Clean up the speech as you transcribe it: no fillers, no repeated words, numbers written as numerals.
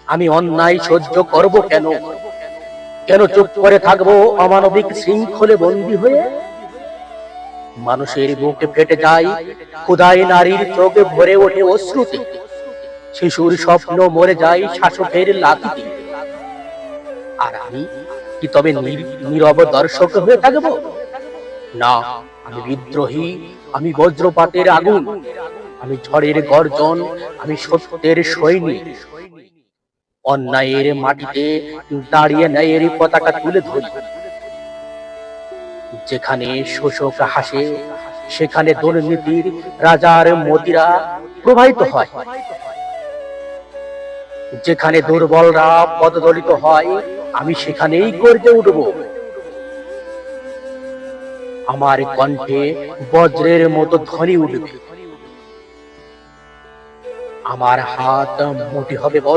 আমি অন্যায় সহ্য করব কেন? কেন চুপ করে থাকবো অমানবিক শৃঙ্খলে বন্দী হয়ে? মানুষের বুকে ফেটে যায়, ক্ষুধায় নারীর চোখে ভরে ওঠে অশ্রুতে, শিশুর স্বপ্ন মরে যায় শাসকের লাথিতে। আর আমি কি তবে নীরব দর্শক হয়ে থাকবো? না, আমি বিদ্রোহী, আমি বজ্রপাতের আগুন, আমি ঝড়ের গর্জন, আমি সত্যের সৈনিক। অন্যায়ের মাটিতে দাঁড়িয়ে ন্যায়ের পতাকা তুলে ধরি। যেখানে শোষক হাসে, সেখানে দুর্নীতির রাজার মদিরা প্রবাহিত হয়। যেখানে দুর্বলরা পদদলিত হয়, আমি সেখানেই গর্জে উঠব। আমার কণ্ঠে বজ্রের মতো ধ্বনি উঠবে, আমার হাত মুঠি হবে